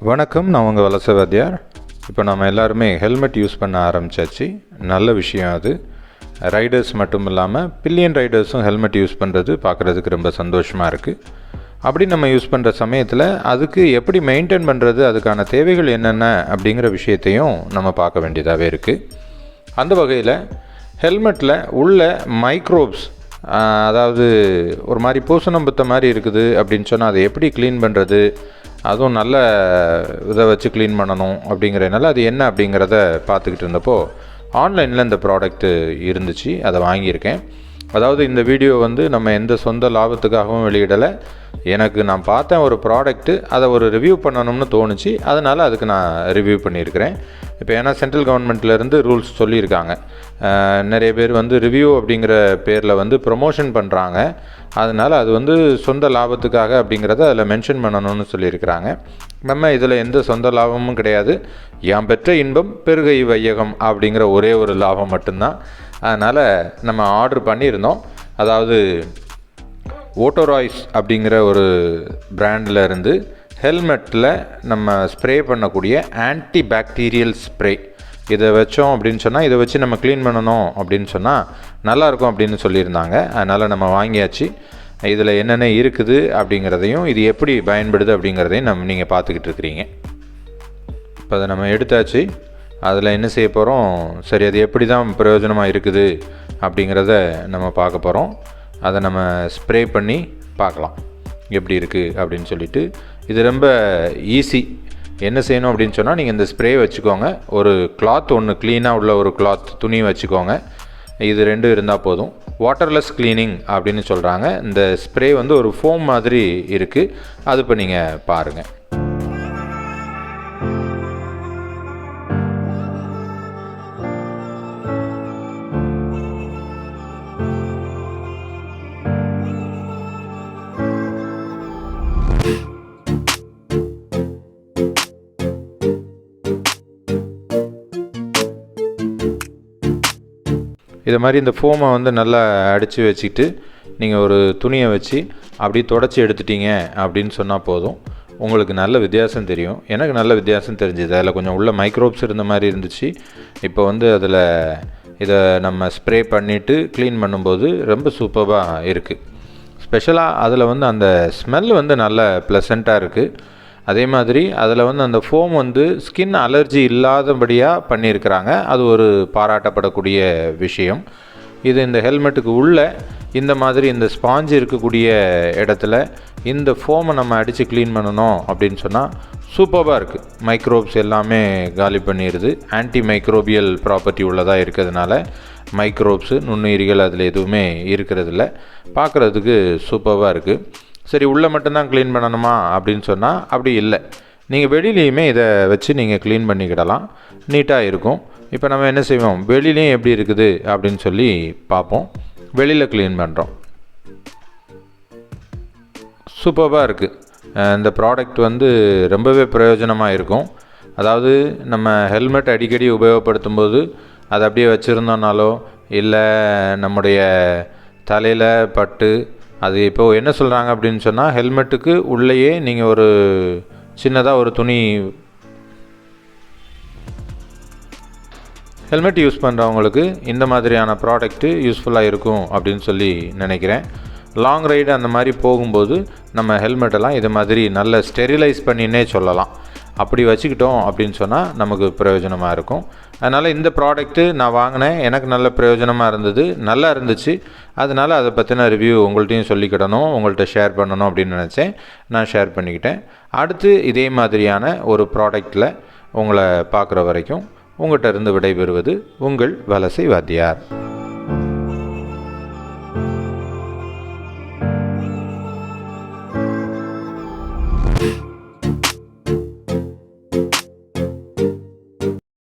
வணக்கம், நான் உங்கள் வலசை வாத்தியார். இப்போ நம்ம எல்லாருமே ஹெல்மெட் யூஸ் பண்ண ஆரம்பித்தாச்சு. நல்ல விஷயம் அது. ரைடர்ஸ் மட்டும் இல்லாமல் பில்லியன் ரைடர்ஸும் ஹெல்மெட் யூஸ் பண்ணுறது பார்க்குறதுக்கு ரொம்ப சந்தோஷமாக இருக்குது. அப்படி நம்ம யூஸ் பண்ணுற சமயத்தில் அதுக்கு எப்படி மெயின்டைன் பண்ணுறது, அதுக்கான தேவைகள் என்னென்ன அப்படிங்கிற விஷயத்தையும் நம்ம பார்க்க வேண்டியதாகவே இருக்குது. அந்த வகையில் ஹெல்மெட்டில் உள்ள மைக்ரோப்ஸ், அதாவது ஒரு மாதிரி பூசணம் புத்த மாதிரி இருக்குது அப்படின்னு சொன்னால் அதை எப்படி க்ளீன் பண்ணுறது, அதுவும் நல்ல இதை வச்சு க்ளீன் பண்ணணும் அப்படிங்கிறதுனால அது என்ன அப்படிங்கிறத பார்த்துக்கிட்டு இருந்தப்போ ஆன்லைனில் இந்த ப்ராடக்ட்டு இருந்துச்சு. அதை வாங்கியிருக்கேன். அதாவது இந்த வீடியோ நம்ம எந்த சொந்த லாபத்துக்காகவும் வெளியிடலை. எனக்கு நான் பார்த்தேன் ஒரு ப்ராடக்ட்டு, அதை ஒரு ரிவ்யூ பண்ணணும்னு தோணுச்சு. அதனால் அதுக்கு நான் ரிவ்யூ பண்ணியிருக்கிறேன். இப்போ ஏன்னா சென்ட்ரல் கவர்மெண்ட்லேருந்து ரூல்ஸ் சொல்லியிருக்காங்க. நிறைய பேர் ரிவ்யூ அப்படிங்கிற பேரில் ப்ரொமோஷன் பண்ணுறாங்க. அதனால் அது சொந்த லாபத்துக்காக அப்படிங்கிறத அதில் மென்ஷன் பண்ணணும்னு சொல்லியிருக்கிறாங்க. நம்ம இதில் எந்த சொந்த லாபமும் கிடையாது. யாம் பெற்ற இன்பம் பெருகை வையகம் அப்படிங்கிற ஒரே ஒரு லாபம் மட்டும்தான். அதனால் நம்ம ஆர்டர் பண்ணியிருந்தோம். அதாவது ஓட்டோராய்ஸ் அப்படிங்கிற ஒரு பிராண்டில் இருந்து ஹெல்மெட்டில் நம்ம ஸ்ப்ரே பண்ணக்கூடிய ஆன்டி பாக்டீரியல் ஸ்ப்ரே, இதை வச்சோம் அப்படின்னு சொன்னால், இதை வச்சு நம்ம க்ளீன் பண்ணணும் அப்படின்னு சொன்னால் நல்லாயிருக்கும் அப்படின்னு சொல்லியிருந்தாங்க. அதனால் நம்ம வாங்கியாச்சு. இதில் என்னென்ன இருக்குது அப்படிங்கிறதையும் இது எப்படி பயன்படுது அப்படிங்கிறதையும் நீங்கள் பார்த்துக்கிட்டு இருக்கிறீங்க. இப்போ அதை நம்ம எடுத்தாச்சு. அதில் என்ன செய்ய போகிறோம், சரி அது எப்படி தான் பிரயோஜனமாக இருக்குது அப்படிங்கிறத நம்ம பார்க்க போகிறோம். அதை நம்ம ஸ்ப்ரே பண்ணி பார்க்கலாம் எப்படி இருக்குது அப்படின்னு சொல்லிட்டு. இது ரொம்ப ஈஸி. என்ன செய்யணும் அப்படின்னு சொன்னால், நீங்கள் இந்த ஸ்ப்ரே வச்சுக்கோங்க. ஒரு கிளாத் ஒன்று க்ளீனாக உள்ள ஒரு கிளாத் துணி வச்சுக்கோங்க. இது ரெண்டும் இருந்தால் போதும். வாட்டர்லெஸ் க்ளீனிங் அப்படின்னு சொல்கிறாங்க. இந்த ஸ்ப்ரே ஒரு ஃபோம் மாதிரி இருக்குது. அது இப்போ நீங்கள் பாருங்கள். இதை மாதிரி இந்த ஃபோமை நல்லா அடித்து வச்சுக்கிட்டு நீங்கள் ஒரு துணியை வச்சு அப்படி தொடச்சி எடுத்துட்டீங்க அப்படின்னு சொன்னால் போதும். உங்களுக்கு நல்ல வித்தியாசம் தெரியும். எனக்கு நல்ல வித்தியாசம் தெரிஞ்சுது. அதில் கொஞ்சம் உள்ள மைக்ரோப்ஸ் இருந்த மாதிரி இருந்துச்சு. இப்போ அதில் இதை நம்ம ஸ்ப்ரே பண்ணிவிட்டு க்ளீன் பண்ணும்போது ரொம்ப சூப்பராக இருக்குது. ஸ்பெஷலாக அதில் அந்த ஸ்மெல் நல்ல ப்ளசண்ட்டாக இருக்குது. அதே மாதிரி அதில் அந்த ஃபோம் ஸ்கின் அலர்ஜி இல்லாதபடியாக பண்ணியிருக்கிறாங்க. அது ஒரு பாராட்டப்படக்கூடிய விஷயம். இது இந்த ஹெல்மெட்டுக்கு உள்ள இந்த மாதிரி இந்த ஸ்பாஞ்சு இருக்கக்கூடிய இடத்துல இந்த ஃபோமை நம்ம அடித்து க்ளீன் பண்ணணும் அப்படின்னு சொன்னால் சூப்பராக இருக்குது. மைக்ரோப்ஸ் எல்லாமே காலி பண்ணிடுது. ஆன்டி மைக்ரோபியல் ப்ராப்பர்ட்டி உள்ளதாக இருக்கிறதுனால மைக்ரோப்ஸு, நுண்ணுயிரிகள் அதில் எதுவுமே இருக்கிறதில்ல. பார்க்குறதுக்கு சூப்பராக இருக்குது. சரி, உள்ளே மட்டும்தான் க்ளீன் பண்ணணுமா அப்படின்னு சொன்னால் அப்படி இல்லை. நீங்கள் வெளியிலையுமே இதை வச்சு நீங்கள் க்ளீன் பண்ணிக்கிடலாம். நீட்டாக இருக்கும். இப்போ நம்ம என்ன செய்வோம், வெளியிலையும் எப்படி இருக்குது அப்படின்னு சொல்லி பார்ப்போம். வெளியில் க்ளீன் பண்ணுறோம். சூப்பராக இருக்குது. இந்த ப்ராடக்ட் ரொம்பவே பிரயோஜனமாக இருக்கும். அதாவது நம்ம ஹெல்மெட் அடிக்கடி உபயோகப்படுத்தும் போது அதை அப்படியே வச்சுருந்தோன்னாலோ இல்லை நம்முடைய தலையில் பட்டு, அது இப்போது என்ன சொல்கிறாங்க அப்படின்னு சொன்னால், ஹெல்மெட்டுக்கு உள்ளேயே நீங்கள் ஒரு சின்னதாக ஒரு துணி, ஹெல்மெட் யூஸ் பண்ணுறவங்களுக்கு இந்த மாதிரியான ப்ராடக்ட்டு யூஸ்ஃபுல்லாக இருக்கும் அப்படின்னு சொல்லி நினைக்கிறேன். லாங் ரைடு அந்த மாதிரி போகும்போது நம்ம ஹெல்மெட்டெல்லாம் இது மாதிரி நல்ல ஸ்டெரிலைஸ் பண்ணினே சொல்லலாம். அப்படி வச்சுக்கிட்டோம் அப்படின்னு சொன்னால் நமக்கு பிரயோஜனமாக இருக்கும். அதனால் இந்த ப்ராடக்ட்டு நான் வாங்கினேன். எனக்கு நல்ல பிரயோஜனமாக இருந்தது, நல்லா இருந்துச்சு. அதனால் அதை பற்றின ரிவ்யூ உங்கள்கிட்டையும் சொல்லிக்கிடணும், உங்கள்கிட்ட ஷேர் பண்ணணும் அப்படின்னு நினச்சேன். நான் ஷேர் பண்ணிக்கிட்டேன். அடுத்து இதே மாதிரியான ஒரு ப்ராடக்டில் உங்களை பார்க்குற வரைக்கும் உங்கள்கிட்ட இருந்து விடைபெறுவது உங்கள் வலசை வாத்தியார்.